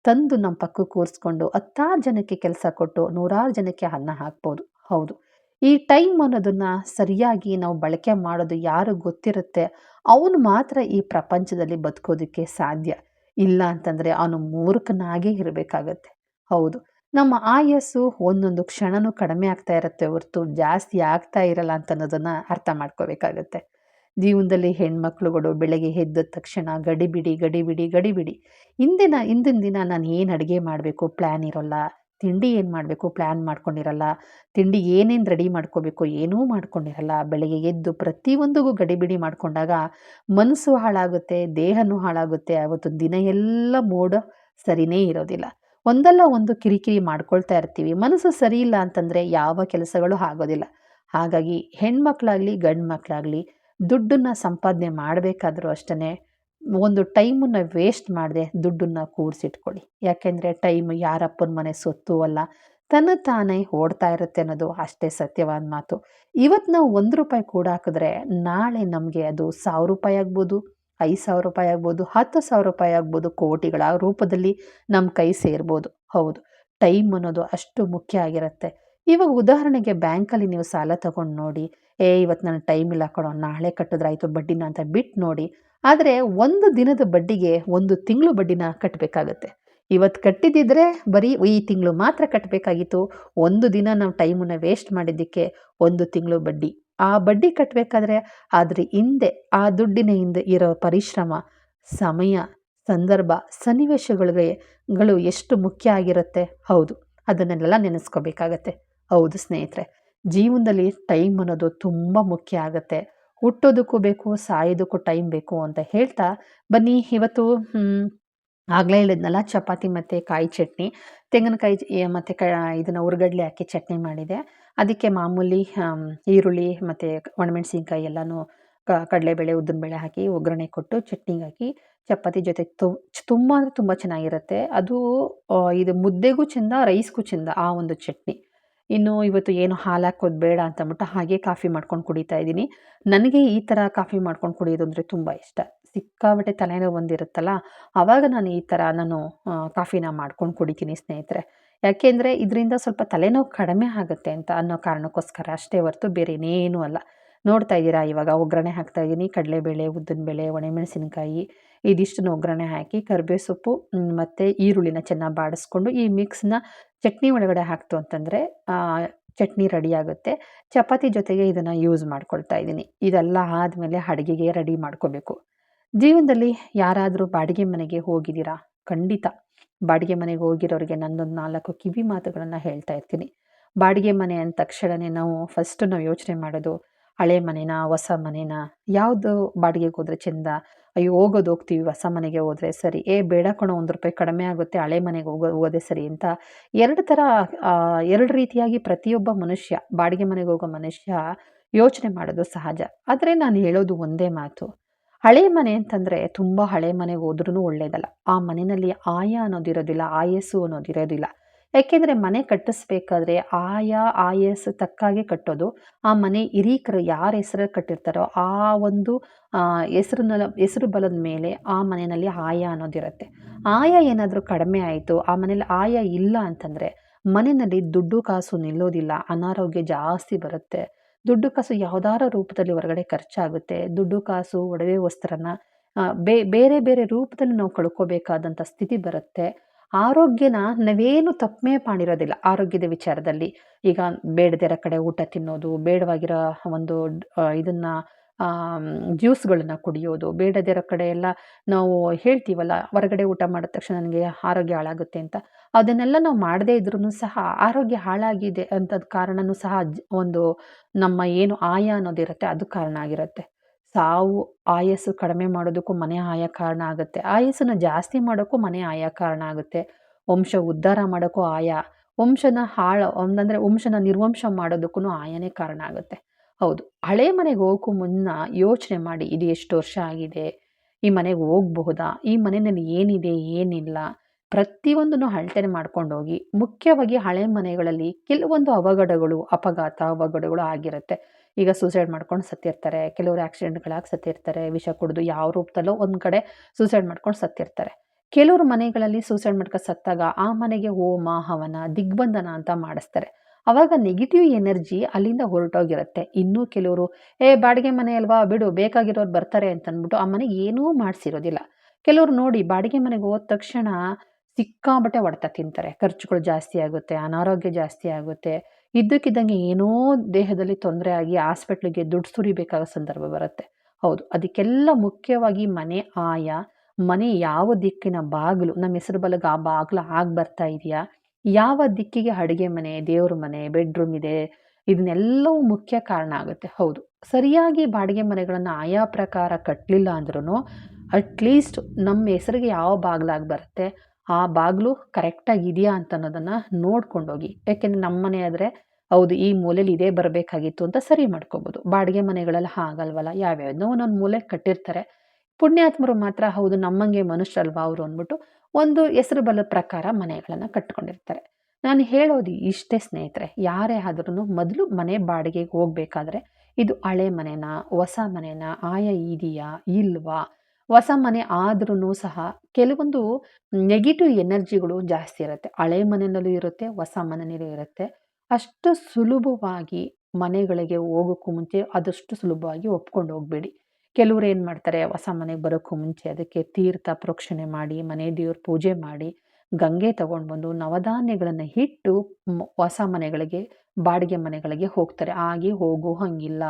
ತಂದು ನಮ್ಮ ಪಕ್ಕಕ್ಕೆ ಕೂರಿಸ್ಕೊಂಡು 10 ಜನಕ್ಕೆ ಕೆಲಸ ಕೊಟ್ಟು 100 ಜನಕ್ಕೆ ಅನ್ನ ಹಾಕ್ಬೋದು. ಹೌದು. ಈ ಟೈಮ್ ಅನ್ನೋದನ್ನ ಸರಿಯಾಗಿ ನಾವು ಬಳಕೆ ಮಾಡೋದು ಯಾರಿಗೆ ಗೊತ್ತಿರುತ್ತೆ, ಅವನು ಮಾತ್ರ ಈ ಪ್ರಪಂಚದಲ್ಲಿ ಬದುಕೋದಕ್ಕೆ ಸಾಧ್ಯ. ಇಲ್ಲ ಅಂತಂದರೆ ಅವನು ಮೂರ್ಖನಾಗೇ ಇರಬೇಕಾಗತ್ತೆ. ಹೌದು. ನಮ್ಮ ಆಯಸ್ಸು ಒಂದೊಂದು ಕ್ಷಣನೂ ಕಡಿಮೆ ಆಗ್ತಾ ಇರುತ್ತೆ ಹೊರತು ಜಾಸ್ತಿ ಆಗ್ತಾ ಇರಲ್ಲ ಅಂತ ಅನ್ನೋದನ್ನ ಅರ್ಥ ಮಾಡ್ಕೋಬೇಕಾಗತ್ತೆ. ಜೀವನದಲ್ಲಿ ಹೆಣ್ಮಕ್ಳುಗಳು ಬೆಳಗ್ಗೆ ಎದ್ದ ತಕ್ಷಣ ಗಡಿಬಿಡಿ ಗಡಿಬಿಡಿ ಗಡಿಬಿಡಿ. ಹಿಂದಿನ ದಿನ ನಾನು ಏನು ಅಡುಗೆ ಮಾಡಬೇಕು ಪ್ಲ್ಯಾನ್ ಇರೋಲ್ಲ. ತಿಂಡಿ ಏನು ಮಾಡಬೇಕು ಪ್ಲ್ಯಾನ್ ಮಾಡ್ಕೊಂಡಿರಲ್ಲ. ತಿಂಡಿ ಏನೇನು ರೆಡಿ ಮಾಡ್ಕೋಬೇಕು ಏನೂ ಮಾಡ್ಕೊಂಡಿರಲ್ಲ. ಬೆಳಗ್ಗೆ ಎದ್ದು ಪ್ರತಿಯೊಂದಿಗೂ ಗಡಿಬಿಡಿ ಮಾಡಿಕೊಂಡಾಗ ಮನಸ್ಸು ಹಾಳಾಗುತ್ತೆ, ದೇಹನೂ ಹಾಳಾಗುತ್ತೆ. ಆವತ್ತು ದಿನ ಎಲ್ಲ ಮೂಡ್ ಸರಿನೇ ಇರೋದಿಲ್ಲ. ಒಂದಲ್ಲ ಒಂದು ಕಿರಿಕಿರಿ ಮಾಡ್ಕೊಳ್ತಾ ಇರ್ತೀವಿ. ಮನಸ್ಸು ಸರಿ ಇಲ್ಲ ಅಂತಂದರೆ ಯಾವ ಕೆಲಸಗಳು ಆಗೋದಿಲ್ಲ. ಹಾಗಾಗಿ ಹೆಣ್ಮಕ್ಳಾಗಲಿ ಗಂಡು ಮಕ್ಕಳಾಗಲಿ ದುಡ್ಡನ್ನು ಸಂಪಾದನೆ ಮಾಡಬೇಕಾದ್ರೂ ಅಷ್ಟೇ ಒಂದು ಟೈಮನ್ನು ವೇಸ್ಟ್ ಮಾಡದೆ ದುಡ್ಡನ್ನು ಕೂಡಿಸಿಟ್ಕೊಳ್ಳಿ. ಯಾಕೆಂದರೆ ಟೈಮ್ ಯಾರಪ್ಪನ ಮನೆ ಸೊತ್ತು ಅಲ್ಲ, ತನ್ನ ತಾನೇ ಓಡ್ತಾ ಇರುತ್ತೆ ಅನ್ನೋದು ಅಷ್ಟೇ ಸತ್ಯವಾದ ಮಾತು. ಇವತ್ತು ನಾವು ₹1 ಕೂಡ ಹಾಕಿದ್ರೆ ನಾಳೆ ನಮಗೆ ಅದು ₹1000 ಆಗ್ಬೋದು, ₹5000 ಆಗ್ಬೋದು, ₹10,000 ಆಗ್ಬೋದು, ಕೋಟಿಗಳ ರೂಪದಲ್ಲಿ ನಮ್ಮ ಕೈ ಸೇರ್ಬೋದು. ಹೌದು. ಟೈಮ್ ಅನ್ನೋದು ಅಷ್ಟು ಮುಖ್ಯ ಆಗಿರುತ್ತೆ. ಇವಾಗ ಉದಾಹರಣೆಗೆ ಬ್ಯಾಂಕಲ್ಲಿ ನೀವು ಸಾಲ ತಗೊಂಡು ನೋಡಿ, ಇವತ್ತು ನನಗೆ ಟೈಮ್ ಇಲ್ಲ ಕಣೋ, ನಾಳೆ ಕಟ್ಟಿದ್ರಾಯ್ತು ಬಡ್ಡಿನ ಅಂತ ಬಿಟ್ಟು ನೋಡಿ. ಆದರೆ ಒಂದು ದಿನದ ಬಡ್ಡಿಗೆ 1 ತಿಂಗಳು ಬಡ್ಡಿನ ಕಟ್ಟಬೇಕಾಗತ್ತೆ. ಇವತ್ತು ಕಟ್ಟಿದ್ದಿದ್ರೆ ಬರೀ ಈ ತಿಂಗಳು ಮಾತ್ರ ಕಟ್ಟಬೇಕಾಗಿತ್ತು. ಒಂದು ದಿನ ನಾವು ಟೈಮನ್ನು ವೇಸ್ಟ್ ಮಾಡಿದ್ದಕ್ಕೆ 1 ತಿಂಗಳು ಬಡ್ಡಿ. ಆ ಬಡ್ಡಿ ಕಟ್ಟಬೇಕಾದ್ರೆ ಅದ್ರ ಹಿಂದೆ ಆ ದುಡ್ಡಿನ ಹಿಂದೆ ಇರೋ ಪರಿಶ್ರಮ, ಸಮಯ, ಸಂದರ್ಭ, ಸನ್ನಿವೇಶಗಳು ಎಷ್ಟು ಮುಖ್ಯ ಆಗಿರುತ್ತೆ. ಹೌದು. ಅದನ್ನೆಲ್ಲ ನೆನೆಸ್ಕೋಬೇಕಾಗತ್ತೆ. ಹೌದು ಸ್ನೇಹಿತರೆ. ಜೀವನದಲ್ಲಿ ಟೈಮ್ ಅನ್ನೋದು ತುಂಬ ಮುಖ್ಯ ಆಗುತ್ತೆ. ಹುಟ್ಟೋದಕ್ಕೂ ಬೇಕು, ಸಾಯೋದಕ್ಕೂ ಟೈಮ್ ಬೇಕು ಅಂತ ಹೇಳ್ತಾ ಬನ್ನಿ ಇವತ್ತು ಆಗಲೇ ಹೇಳಿದ್ನಲ್ಲ ಚಪಾತಿ ಮತ್ತು ಕಾಯಿ ಚಟ್ನಿ, ತೆಂಗಿನಕಾಯಿ ಮತ್ತು ಇದನ್ನು ಹುರ್ಗಡ್ಲೆ ಹಾಕಿ ಚಟ್ನಿ ಮಾಡಿದೆ. ಅದಕ್ಕೆ ಮಾಮೂಲಿ ಈರುಳ್ಳಿ ಮತ್ತು ಒಣಮೆಣಸಿನ್ಕಾಯಿ ಎಲ್ಲನೂ ಕಡಲೆಬೇಳೆ ಉದ್ದಿನಬೇಳೆ ಹಾಕಿ ಒಗ್ಗರಣೆ ಕೊಟ್ಟು ಚಟ್ನಿಗೆ ಹಾಕಿ ಚಪಾತಿ ಜೊತೆ ತುಂಬ ಅಂದರೆ ತುಂಬ ಚೆನ್ನಾಗಿರುತ್ತೆ. ಅದು ಇದು ಮುದ್ದೆಗೂ ಚೆಂದ, ರೈಸ್ಗೂ ಚೆಂದ ಆ ಒಂದು ಚಟ್ನಿ. ಇನ್ನು ಇವತ್ತು ಏನು ಹಾಲು ಹಾಕೋದು ಬೇಡ ಅಂತ ಅಂದ್ಬಿಟ್ಟು ಹಾಗೆ ಕಾಫಿ ಮಾಡ್ಕೊಂಡು ಕುಡಿತಾ ಇದ್ದೀನಿ. ನನಗೆ ಈ ಥರ ಕಾಫಿ ಮಾಡ್ಕೊಂಡು ಕುಡಿಯೋದು ಅಂದರೆ ತುಂಬ ಇಷ್ಟ. ಸಿಕ್ಕಾಪಟ್ಟೆ ತಲೆನೋವು ಬಂದಿರುತ್ತಲ್ಲ, ಆವಾಗ ನಾನು ಈ ಥರ ಕಾಫಿನ ಮಾಡ್ಕೊಂಡು ಕುಡಿತೀನಿ ಸ್ನೇಹಿತರೆ. ಯಾಕೆಂದರೆ ಇದರಿಂದ ಸ್ವಲ್ಪ ತಲೆನೋವು ಕಡಿಮೆ ಆಗುತ್ತೆ ಅಂತ ಅನ್ನೋ ಕಾರಣಕ್ಕೋಸ್ಕರ ಅಷ್ಟೇ ಹೊರತು ಬೇರೆ ಇನ್ನೇನೂ ಅಲ್ಲ. ನೋಡ್ತಾ ಇದ್ದೀರಾ ಇವಾಗ ಒಗ್ಗರಣೆ ಹಾಕ್ತಾ ಇದ್ದೀನಿ. ಕಡಲೆಬೇಳೆ, ಉದ್ದಿನಬೇಳೆ, ಒಣಮೆಣಸಿನಕಾಯಿ ಇದಿಷ್ಟನ್ನು ಒಗ್ಗರಣೆ ಹಾಕಿ ಕರಿಬೇವು ಸೊಪ್ಪು ಮತ್ತು ಈರುಳ್ಳಿನ ಚೆನ್ನಾಗಿ ಬಾಡಿಸ್ಕೊಂಡು ಈ ಮಿಕ್ಸ್‌ನ ಚಟ್ನಿ ಒಳಗಡೆ ಹಾಕ್ತು ಅಂತಂದರೆ ಚಟ್ನಿ ರೆಡಿ ಆಗುತ್ತೆ. ಚಪಾತಿ ಜೊತೆಗೆ ಇದನ್ನು ಯೂಸ್ ಮಾಡ್ಕೊಳ್ತಾ ಇದ್ದೀನಿ. ಇದೆಲ್ಲ ಆದಮೇಲೆ ಅಡುಗೆಗೆ ರೆಡಿ ಮಾಡ್ಕೋಬೇಕು. ಜೀವನದಲ್ಲಿ ಯಾರಾದರೂ ಬಾಡಿಗೆ ಮನೆಗೆ ಹೋಗಿದ್ದೀರಾ? ಖಂಡಿತ. ಬಾಡಿಗೆ ಮನೆಗೆ ಹೋಗಿರೋರಿಗೆ ನಂದೊಂದು 4 ಕಿವಿ ಮಾತುಗಳನ್ನು ಹೇಳ್ತಾ ಇರ್ತೀನಿ. ಬಾಡಿಗೆ ಮನೆ ಅಂದ ತಕ್ಷಣವೇ ನಾವು ಯೋಚನೆ ಮಾಡೋದು ಹಳೆ ಮನೆನಾ, ಹೊಸ ಮನೆನಾ? ಯಾವುದು ಬಾಡಿಗೆಗೆ ಹೋದರೆ ಚೆಂದ? ಅಯ್ಯೋ ಹೋಗ್ತೀವಿ ಹೊಸ ಮನೆಗೆ ಹೋದರೆ ಸರಿ. ಬೇಡ ಕಣೋ ₹1 ಕಡಿಮೆ ಆಗುತ್ತೆ, ಹಳೆ ಮನೆಗೆ ಹೋಗೋದೇ ಸರಿ ಅಂತ 2 ಥರ 2 ರೀತಿಯಾಗಿ ಪ್ರತಿಯೊಬ್ಬ ಮನುಷ್ಯ, ಬಾಡಿಗೆ ಮನೆಗೆ ಹೋಗೋ ಮನುಷ್ಯ ಯೋಚನೆ ಮಾಡೋದು ಸಹಜ. ಆದರೆ ನಾನು ಹೇಳೋದು ಒಂದೇ ಮಾತು. ಹಳೆ ಮನೆ ಅಂತಂದರೆ ತುಂಬ ಹಳೆ ಮನೆಗೆ ಹೋದ್ರೂ ಒಳ್ಳೆಯದಲ್ಲ. ಆ ಮನೆಯಲ್ಲಿ ಅನ್ನೋದಿರೋದಿಲ್ಲ, ಆಯಸ್ಸು ಅನ್ನೋದಿರೋದಿಲ್ಲ. ಯಾಕೆಂದರೆ ಮನೆ ಕಟ್ಟಿಸ್ಬೇಕಾದ್ರೆ ಆಯಸ್ಸು ತಕ್ಕಾಗೆ ಕಟ್ಟೋದು. ಆ ಮನೆ ಹಿರೀಕರು ಯಾರ ಹೆಸರಲ್ಲಿ ಕಟ್ಟಿರ್ತಾರೋ ಆ ಒಂದು ಹೆಸರು ಬಲದ ಮೇಲೆ ಆ ಮನೆಯಲ್ಲಿ ಅನ್ನೋದಿರುತ್ತೆ. ಏನಾದರೂ ಕಡಿಮೆ ಆಯಿತು, ಆ ಮನೇಲಿ ಇಲ್ಲ ಅಂತಂದರೆ ಮನೆಯಲ್ಲಿ ದುಡ್ಡು ಕಾಸು ನಿಲ್ಲೋದಿಲ್ಲ, ಅನಾರೋಗ್ಯ ಜಾಸ್ತಿ ಬರುತ್ತೆ. ದುಡ್ಡು ಕಾಸು ಯಾವ್ದಾರ ರೂಪದಲ್ಲಿ ಹೊರಗಡೆ ಖರ್ಚಾಗುತ್ತೆ. ದುಡ್ಡು ಕಾಸು, ಒಡವೆ ವಸ್ತ್ರನ ಬೇರೆ ಬೇರೆ ರೂಪದಲ್ಲಿ ನಾವು ಕಳ್ಕೋಬೇಕಾದಂಥ ಸ್ಥಿತಿ ಬರುತ್ತೆ. ಆರೋಗ್ಯನ ನಾವೇನು ತಪ್ಪೇ ಮಾಡಿರೋದಿಲ್ಲ ಆರೋಗ್ಯದ ವಿಚಾರದಲ್ಲಿ. ಈಗ ಬೇಡದಿರೋ ಕಡೆ ಊಟ ತಿನ್ನೋದು, ಬೇಡವಾಗಿರೋ ಒಂದು ಇದನ್ನು ಜ್ಯೂಸ್ಗಳನ್ನ ಕುಡಿಯೋದು, ಬೇಡದೇ ಇರೋ ಕಡೆ ಎಲ್ಲ ನಾವು ಹೇಳ್ತೀವಲ್ಲ, ಹೊರಗಡೆ ಊಟ ಮಾಡಿದ ತಕ್ಷಣ ನನಗೆ ಆರೋಗ್ಯ ಹಾಳಾಗುತ್ತೆ ಅಂತ. ಅದನ್ನೆಲ್ಲ ನಾವು ಮಾಡದೇ ಇದ್ರೂ ಸಹ ಆರೋಗ್ಯ ಹಾಳಾಗಿದೆ ಅಂತದ್ ಕಾರಣನೂ ಸಹ ಒಂದು ನಮ್ಮ ಏನು ಆಯ ಅನ್ನೋದಿರುತ್ತೆ ಅದು ಕಾರಣ ಆಗಿರುತ್ತೆ. ಸಾವು, ಆಯಸ್ಸು ಕಡಿಮೆ ಮಾಡೋದಕ್ಕೂ ಮನೆ ಆಯ ಕಾರಣ ಆಗುತ್ತೆ. ಆಯಸ್ಸನ್ನ ಜಾಸ್ತಿ ಮಾಡೋಕ್ಕೂ ಮನೆ ಆಯ ಕಾರಣ ಆಗುತ್ತೆ. ವಂಶ ಉದ್ಧಾರ ಮಾಡೋಕ್ಕೂ ಆಯ, ವಂಶನ ಒಂದಂದ್ರೆ ವಂಶನ ನಿರ್ವಂಶ ಮಾಡೋದಕ್ಕೂ ಆಯನೇ ಕಾರಣ ಆಗುತ್ತೆ. ಹೌದು. ಹಳೆ ಮನೆಗೆ ಹೋಗೋಕ್ಕೂ ಮುನ್ನ ಯೋಚನೆ ಮಾಡಿ, ಇದು ಎಷ್ಟು ವರ್ಷ ಆಗಿದೆ? ಈ ಮನೆಗೆ ಹೋಗಬಹುದಾ? ಈ ಮನೆಯಲ್ಲಿ ಏನಿದೆ? ಏನಿಲ್ಲ? ಪ್ರತಿಯೊಂದನ್ನು ಅಳತೆ ಮಾಡ್ಕೊಂಡೋಗಿ, ಮುಖ್ಯವಾಗಿ ಹಳೆ ಮನೆಗಳಲ್ಲಿ ಕೆಲವೊಂದು ಅವಘಡಗಳು ಆಗಿರುತ್ತೆ. ಈಗ ಸೂಸೈಡ್ ಮಾಡ್ಕೊಂಡು ಸತ್ತಿರ್ತಾರೆ. ಕೆಲವರು ಆಕ್ಸಿಡೆಂಟ್‌ಗಳಾಗಿ ಸತ್ತಿರ್ತಾರೆ. ವಿಷ ಕುಡಿದು ಯಾವ ರೂಪದಲ್ಲೋ ಒಂದು ಕಡೆ ಸೂಸೈಡ್ ಮಾಡ್ಕೊಂಡು ಸತ್ತಿರ್ತಾರೆ. ಕೆಲವ್ರ ಮನೆಗಳಲ್ಲಿ ಸೂಸೈಡ್ ಮಾಡ್ಕೊಂಡು ಸತ್ತಾಗ ಆ ಮನೆಗೆ ಹೋಮ, ಹವನ, ದಿಗ್ಬಂಧನ ಅಂತ ಮಾಡಿಸ್ತಾರೆ. ಅವಾಗ ನೆಗೆಟಿವ್ ಎನರ್ಜಿ ಅಲ್ಲಿಂದ ಹೊರಟೋಗಿರುತ್ತೆ. ಇನ್ನೂ ಕೆಲವರು ಬಾಡಿಗೆ ಮನೆ ಅಲ್ವಾ ಬಿಡು ಬೇಕಾಗಿರೋರು ಬರ್ತಾರೆ ಅಂತಂದ್ಬಿಟ್ಟು ಆ ಮನೆಗೆ ಏನೂ ಮಾಡಿಸಿರೋದಿಲ್ಲ. ಕೆಲವ್ರು ನೋಡಿ ಬಾಡಿಗೆ ಮನೆಗೆ ಹೋದ ತಕ್ಷಣ ಸಿಕ್ಕಾಪಟ್ಟೆ ಹೊಡೆತ ತಿಂತಾರೆ. ಖರ್ಚುಗಳು ಜಾಸ್ತಿ ಆಗುತ್ತೆ, ಅನಾರೋಗ್ಯ ಜಾಸ್ತಿ ಆಗುತ್ತೆ. ಇದ್ದಕ್ಕಿದ್ದಂಗೆ ಏನೋ ದೇಹದಲ್ಲಿ ತೊಂದರೆ ಆಗಿ ಹಾಸ್ಪಿಟ್ಲಿಗೆ ದುಡ್ಡು ಸುರಿಬೇಕಾಗೋ ಸಂದರ್ಭ ಬರುತ್ತೆ. ಹೌದು. ಅದಕ್ಕೆಲ್ಲ ಮುಖ್ಯವಾಗಿ ಮನೆ ಆಯ, ಮನೆ ಯಾವ ದಿಕ್ಕಿನ ಬಾಗಿಲು, ನಮ್ಮ ಹೆಸರು ಬಲಗ ಆ ಬಾಗಿಲು ಬರ್ತಾ ಇದೆಯಾ? ಯಾವ ದಿಕ್ಕಿಗೆ ಅಡುಗೆ ಮನೆ, ದೇವ್ರ ಮನೆ, ಬೆಡ್‌ರೂಮ್ ಇದೆ. ಇದನ್ನೆಲ್ಲವೂ ಮುಖ್ಯ ಕಾರಣ ಆಗುತ್ತೆ. ಹೌದು. ಸರಿಯಾಗಿ ಬಾಡಿಗೆ ಮನೆಗಳನ್ನ ಆಯಾ ಪ್ರಕಾರ ಕಟ್ಟಲಿಲ್ಲ ಅಂದ್ರೂ ಅಟ್‌ಲೀಸ್ಟ್ ನಮ್ಮ ಹೆಸರಿಗೆ ಯಾವ ಬಾಗಿಲಾಗಿ ಬರುತ್ತೆ, ಆ ಬಾಗಿಲು ಕರೆಕ್ಟಾಗಿ ಇದೆಯಾ ಅಂತ ಅನ್ನೋದನ್ನ ನೋಡ್ಕೊಂಡೋಗಿ. ಯಾಕೆಂದ್ರೆ ನಮ್ಮ ಮನೆ ಆದ್ರೆ ಹೌದು ಈ ಮೂಲೆಯಲ್ಲಿ ಇದೇ ಬರಬೇಕಾಗಿತ್ತು ಅಂತ ಸರಿ ಮಾಡ್ಕೋಬಹುದು. ಬಾಡಿಗೆ ಮನೆಗಳೆಲ್ಲ ಹಾಗಲ್ವಲ್ಲ, ಯಾವ್ಯಾವುದೋ ಒಂದೊಂದು ಮೂಲೆಗೆ ಕಟ್ಟಿರ್ತಾರೆ. ಪುಣ್ಯಾತ್ಮರು ಮಾತ್ರ ಹೌದು ನಮ್ಮಂಗೆ ಮನುಷ್ಯರಲ್ವಾ ಅವರು ಅಂದ್ಬಿಟ್ಟು ಒಂದು ಹೆಸರು ಬಲದ ಪ್ರಕಾರ ಮನೆಗಳನ್ನ ಕಟ್ಕೊಂಡಿರ್ತಾರೆ. ನಾನು ಹೇಳೋದು ಇಷ್ಟೇ ಸ್ನೇಹಿತರೆ, ಯಾರೇ ಆದ್ರೂ ಮೊದಲು ಮನೆ ಬಾಡಿಗೆಗೆ ಹೋಗ್ಬೇಕಾದ್ರೆ ಇದು ಹಳೆ ಮನೆನಾ, ಹೊಸ ಮನೆನಾ, ಆಯ ಇದೆಯಾ ಇಲ್ವಾ? ಹೊಸ ಮನೆ ಆದ್ರೂ ಸಹ ಕೆಲವೊಂದು ನೆಗೆಟಿವ್ ಎನರ್ಜಿಗಳು ಜಾಸ್ತಿ ಇರುತ್ತೆ. ಹಳೆ ಮನೆಯಲ್ಲೂ ಇರುತ್ತೆ, ಹೊಸ ಮನೆಯಲ್ಲೂ ಇರುತ್ತೆ. ಅಷ್ಟು ಸುಲಭವಾಗಿ ಮನೆಗಳಿಗೆ ಹೋಗೋಕ್ಕೂ ಮುಂಚೆ ಆದಷ್ಟು ಸುಲಭವಾಗಿ ಒಪ್ಕೊಂಡು ಹೋಗಬೇಡಿ. ಕೆಲವ್ರು ಏನು ಮಾಡ್ತಾರೆ, ಹೊಸ ಮನೆಗೆ ಬರೋಕ್ಕೂ ಮುಂಚೆ ಅದಕ್ಕೆ ತೀರ್ಥ ಪ್ರೋಕ್ಷಣೆ ಮಾಡಿ, ಮನೆ ದೇವ್ರ ಪೂಜೆ ಮಾಡಿ, ಗಂಗೆ ತಗೊಂಡು ಬಂದು ನವಧಾನ್ಯಗಳನ್ನು ಇಟ್ಟು ಹೊಸ ಮನೆಗಳಿಗೆ, ಬಾಡಿಗೆ ಮನೆಗಳಿಗೆ ಹೋಗ್ತಾರೆ. ಹಾಗೆ ಹೋಗೋ ಹಂಗಿಲ್ಲ.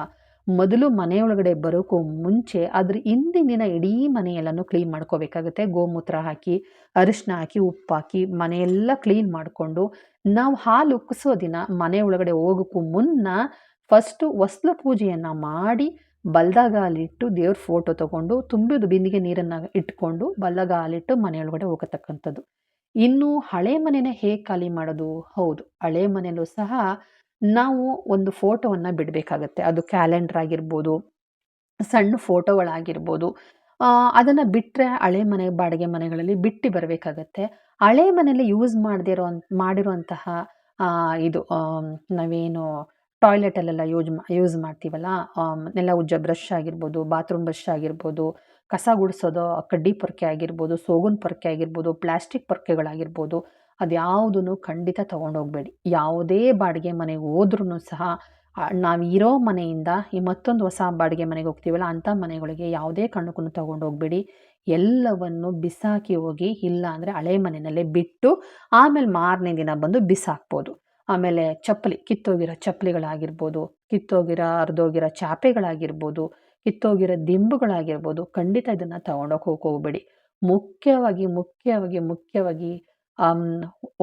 ಮೊದಲು ಮನೆಯೊಳಗಡೆ ಬರೋಕ್ಕೂ ಮುಂಚೆ ಅದ್ರ ಹಿಂದಿನ ದಿನ ಇಡೀ ಮನೆಯೆಲ್ಲನೂ ಕ್ಲೀನ್ ಮಾಡ್ಕೋಬೇಕಾಗುತ್ತೆ. ಗೋಮೂತ್ರ ಹಾಕಿ, ಅರಿಶಿನ ಹಾಕಿ, ಉಪ್ಪು ಹಾಕಿ ಮನೆಯೆಲ್ಲ ಕ್ಲೀನ್ ಮಾಡಿಕೊಂಡು, ನಾವು ಹಾಲು ಉಕ್ಕಿಸೋ ದಿನ ಮನೆ ಒಳಗಡೆ ಹೋಗೋಕ್ಕೂ ಮುನ್ನ ಫಸ್ಟು ಹೊಸ್ಲು ಪೂಜೆಯನ್ನು ಮಾಡಿ, ಬಲ್ದಾಗ ಹಾಲಿಟ್ಟು ದೇವ್ರ ಫೋಟೋ ತಗೊಂಡು ತುಂಬಿದ ಬಿಂದಿಗೆ ನೀರನ್ನು ಇಟ್ಕೊಂಡು ಬಲ್ದಾಗ ಹಾಲಿಟ್ಟು ಮನೆಯೊಳಗಡೆ ಹೋಗತಕ್ಕಂಥದ್ದು. ಇನ್ನು ಹಳೆ ಮನೆನ ಹೇಗೆ ಖಾಲಿ ಮಾಡೋದು? ಹೌದು. ಹಳೆ ಮನೆಯಲ್ಲೂ ಸಹ ನಾವು ಒಂದು ಫೋಟೋವನ್ನು ಬಿಡಬೇಕಾಗತ್ತೆ. ಅದು ಕ್ಯಾಲೆಂಡರ್ ಆಗಿರ್ಬೋದು, ಸಣ್ಣ ಫೋಟೋಗಳಾಗಿರ್ಬೋದು. ಅದನ್ನ ಬಿಟ್ರೆ ಹಳೆ ಮನೆ, ಬಾಡಿಗೆ ಮನೆಗಳಲ್ಲಿ ಬಿಟ್ಟು ಬರಬೇಕಾಗತ್ತೆ. ಹಳೆ ಮನೆಯಲ್ಲಿ ಯೂಸ್ ಮಾಡದೇ ಮಾಡಿರುವಂತಹ ಇದು ನಾವೇನು ಟಾಯ್ಲೆಟಲ್ಲೆಲ್ಲ ಯೂಸ್ ಮಾಡ್ತೀವಲ್ಲ, ನೆಲ ಉಜ್ಜೋ ಬ್ರಷ್ ಆಗಿರ್ಬೋದು, ಬಾತ್ರೂಮ್ ಬ್ರಷ್ ಆಗಿರ್ಬೋದು, ಕಸ ಗುಡಿಸೋದು ಕಡ್ಡಿ ಪೊರ್ಕೆ ಆಗಿರ್ಬೋದು, ಸೋಗಿನ ಪೊರ್ಕೆ ಆಗಿರ್ಬೋದು, ಪ್ಲಾಸ್ಟಿಕ್ ಪೊರ್ಕೆಗಳಾಗಿರ್ಬೋದು, ಅದ್ಯಾವುದನ್ನು ಖಂಡಿತ ತಗೊಂಡೋಗಬೇಡಿ. ಯಾವುದೇ ಬಾಡಿಗೆ ಮನೆಗೆ ಹೋದ್ರೂ ಸಹ ನಾವು ಇರೋ ಮನೆಯಿಂದ ಈ ಮತ್ತೊಂದು ಹೊಸ ಬಾಡಿಗೆ ಮನೆಗೆ ಹೋಗ್ತೀವಲ್ಲ, ಅಂಥ ಮನೆಗಳಿಗೆ ಯಾವುದೇ ಕಾರಣಕ್ಕೂ ತಗೊಂಡೋಗಬೇಡಿ. ಎಲ್ಲವನ್ನು ಬಿಸಾಕಿ ಹೋಗಿ. ಇಲ್ಲ ಅಂದರೆ ಹಳೆ ಮನೆಯಲ್ಲೇ ಬಿಟ್ಟು ಆಮೇಲೆ ಮಾರನೇ ದಿನ ಬಂದು ಬಿಸಾಕ್ಬೋದು. ಆಮೇಲೆ ಕಿತ್ತೋಗಿರೋ ಚಪ್ಪಲಿಗಳಾಗಿರ್ಬೋದು, ಕಿತ್ತೋಗಿರೋ ಹರಿದೋಗಿರೋ ಚಾಪೆಗಳಾಗಿರ್ಬೋದು, ಕಿತ್ತೋಗಿರೋ ದಿಂಬುಗಳಾಗಿರ್ಬೋದು, ಖಂಡಿತ ಇದನ್ನು ತಗೊಂಡೋಗಕ್ಕೆ ಹೋಗಬೇಡಿ. ಮುಖ್ಯವಾಗಿ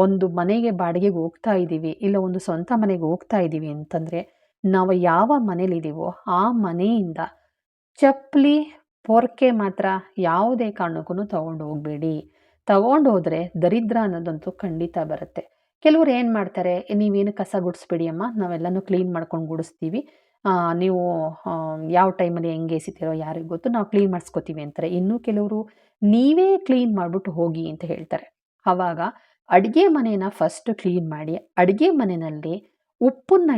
ಒಂದು ಮನೆಗೆ ಬಾಡಿಗೆಗೆ ಹೋಗ್ತಾ ಇದ್ದೀವಿ, ಇಲ್ಲ ಒಂದು ಸ್ವಂತ ಮನೆಗೆ ಹೋಗ್ತಾ ಇದ್ದೀವಿ ಅಂತಂದರೆ, ನಾವು ಯಾವ ಮನೇಲಿದ್ದೀವೋ ಆ ಮನೆಯಿಂದ ಚಪ್ಪಲಿ, ಪೊರ್ಕೆ ಮಾತ್ರ ಯಾವುದೇ ಕಾರಣಕ್ಕೂ ತಗೊಂಡು ಹೋಗಬೇಡಿ. ತಗೊಂಡು ಹೋದರೆ ದರಿದ್ರ ಅನ್ನೋದಂತೂ ಖಂಡಿತ ಬರುತ್ತೆ. ಕೆಲವ್ರು ಏನು ಮಾಡ್ತಾರೆ, ನೀವೇನು ಕಸ ಗುಡಿಸ್ಬೇಡಿ ಅಮ್ಮ, ನಾವೆಲ್ಲನೂ ಕ್ಲೀನ್ ಮಾಡ್ಕೊಂಡು ಗುಡಿಸ್ತೀವಿ. ನೀವು ಯಾವ ಟೈಮಲ್ಲಿ ಹೆಂಗೆ ಎಸಿತೀರೋ ಯಾರಿಗೆ ಗೊತ್ತು, ನಾವು ಕ್ಲೀನ್ ಮಾಡಿಸ್ಕೋತೀವಿ ಅಂತಾರೆ. ಇನ್ನು ಕೆಲವರು ನೀವೇ ಕ್ಲೀನ್ ಮಾಡಿಬಿಟ್ಟು ಹೋಗಿ ಅಂತ ಹೇಳ್ತಾರೆ. ಆವಾಗ ಅಡುಗೆ ಮನೇನ ಫಸ್ಟ್ ಕ್ಲೀನ್ ಮಾಡಿ, ಅಡುಗೆ ಮನೆಯಲ್ಲಿ ಉಪ್ಪನ್ನ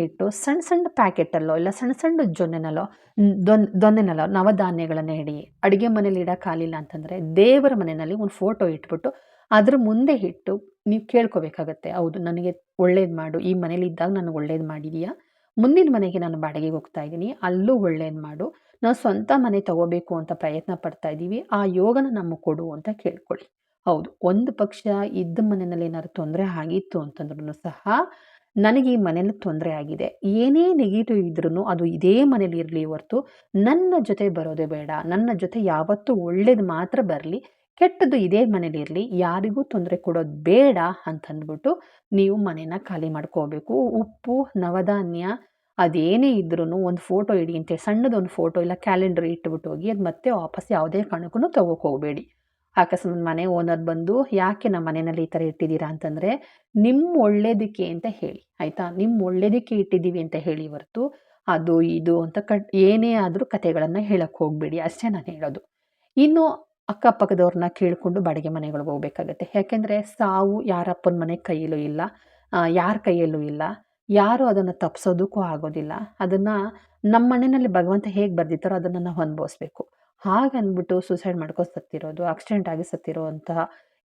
ಇಟ್ಟು ಸಣ್ಣ ಸಣ್ಣ ಪ್ಯಾಕೆಟಲ್ಲೋ ಇಲ್ಲ ಸಣ್ಣ ಸಣ್ಣ ದೊನ್ನೆನಲ್ಲೋ ನವಧಾನ್ಯಗಳನ್ನು ಇಡಿ. ಅಡುಗೆ ಮನೇಲಿ ಇಡೋಕ್ಕಾಗಲಿಲ್ಲ ಅಂತಂದರೆ ದೇವರ ಮನೆಯಲ್ಲಿ ಒಂದು ಫೋಟೋ ಇಟ್ಬಿಟ್ಟು ಅದ್ರ ಮುಂದೆ ಇಟ್ಟು ನೀವು ಕೇಳ್ಕೋಬೇಕಾಗತ್ತೆ. ಹೌದು ನನಗೆ ಒಳ್ಳೇದು ಮಾಡು, ಈ ಮನೇಲಿ ಇದ್ದಾಗ ನನಗೆ ಒಳ್ಳೇದು ಮಾಡಿದೀಯಾ, ಮುಂದಿನ ಮನೆಗೆ ನಾನು ಬಾಡಿಗೆಗೆ ಹೋಗ್ತಾ ಇದ್ದೀನಿ, ಅಲ್ಲೂ ಒಳ್ಳೇದು ಮಾಡು, ನಾವು ಸ್ವಂತ ಮನೆ ತಗೋಬೇಕು ಅಂತ ಪ್ರಯತ್ನ ಪಡ್ತಾ ಇದ್ದೀವಿ, ಆ ಯೋಗನ ನಮಗೆ ಕೊಡು ಅಂತ ಕೇಳ್ಕೊಳ್ಳಿ. ಹೌದು. ಒಂದು ಪಕ್ಷ ಇದ್ದ ಮನೆಯಲ್ಲಿ ಏನಾದ್ರು ತೊಂದರೆ ಆಗಿತ್ತು ಅಂತಂದ್ರೂ ಸಹ ನನಗೆ ಈ ಮನೇಲಿ ತೊಂದರೆ ಆಗಿದೆ. ಏನೇ ನೆಗೆಟಿವ್ ಇದ್ರೂ ಅದು ಇದೇ ಮನೇಲಿ ಇರಲಿ ಹೊರತು ನನ್ನ ಜೊತೆ ಬರೋದೇ ಬೇಡ. ನನ್ನ ಜೊತೆ ಯಾವತ್ತೂ ಒಳ್ಳೇದು ಮಾತ್ರ ಬರಲಿ. ಕೆಟ್ಟದ್ದು ಇದೇ ಮನೇಲಿರಲಿ. ಯಾರಿಗೂ ತೊಂದರೆ ಕೊಡೋದು ಬೇಡ ಅಂತಂದ್ಬಿಟ್ಟು ನೀವು ಮನೇನ ಖಾಲಿ ಮಾಡ್ಕೋಬೇಕು. ಉಪ್ಪು, ನವಧಾನ್ಯ ಅದೇನೇ ಇದ್ರೂ ಒಂದು ಫೋಟೋ ಹಿಡಿಯಂತೆ ಸಣ್ಣದೊಂದು ಫೋಟೋ ಇಲ್ಲ ಕ್ಯಾಲೆಂಡರ್ ಇಟ್ಬಿಟ್ಟು ಹೋಗಿ ಅದು ಮತ್ತೆ ವಾಪಸ್ ಯಾವುದೇ ಕಾರಣಕ್ಕೂ ತಗೋಕ್ ಹೋಗಬೇಡಿ. ಅಕಸ್ಮಾತ್ ಮನೆ ಓನರ್ ಬಂದು ಯಾಕೆ ನಮ್ಮ ಮನೆಯಲ್ಲಿ ಈ ಥರ ಇಟ್ಟಿದ್ದೀರಾ ಅಂತಂದರೆ ನಿಮ್ಮ ಒಳ್ಳೇದಕ್ಕೆ ಅಂತ ಹೇಳಿ ಆಯಿತಾ. ನಿಮ್ಮ ಒಳ್ಳೇದಕ್ಕೆ ಇಟ್ಟಿದ್ದೀವಿ ಅಂತ ಹೇಳಿ ಹೊರತು ಅದು ಇದು ಅಂತ ಏನೇ ಆದರೂ ಕಥೆಗಳನ್ನು ಹೇಳಕ್ಕೆ ಹೋಗಬೇಡಿ ಅಷ್ಟೇ ನಾನು ಹೇಳೋದು. ಇನ್ನು ಅಕ್ಕಪಕ್ಕದವ್ರನ್ನ ಕೇಳಿಕೊಂಡು ಬಾಡಿಗೆ ಮನೆಗಳಿಗೆ ಹೋಗ್ಬೇಕಾಗತ್ತೆ. ಯಾಕೆಂದರೆ ಸಾವು ಯಾರಪ್ಪನ ಮನೆ ಕೈಯಲ್ಲೂ ಇಲ್ಲ, ಯಾರ ಕೈಯಲ್ಲೂ ಇಲ್ಲ. ಯಾರು ಅದನ್ನು ತಪ್ಪಿಸೋದಕ್ಕೂ ಆಗೋದಿಲ್ಲ. ಅದನ್ನು ನಮ್ಮ ಮನೆಯಲ್ಲಿ ಭಗವಂತ ಹೇಗೆ ಬರೆದಿದ್ದಾರೋ ಅದನ್ನು ನಾವು ಅನುಭವಿಸ್ಬೇಕು. ಹಾಗಂದ್ಬಿಟ್ಟು ಸೂಸೈಡ್ ಮಾಡ್ಕೊಂಡು ಸತ್ತಿರೋದು, ಆಕ್ಸಿಡೆಂಟ್ ಆಗಿ ಸತ್ತಿರುವಂತಹ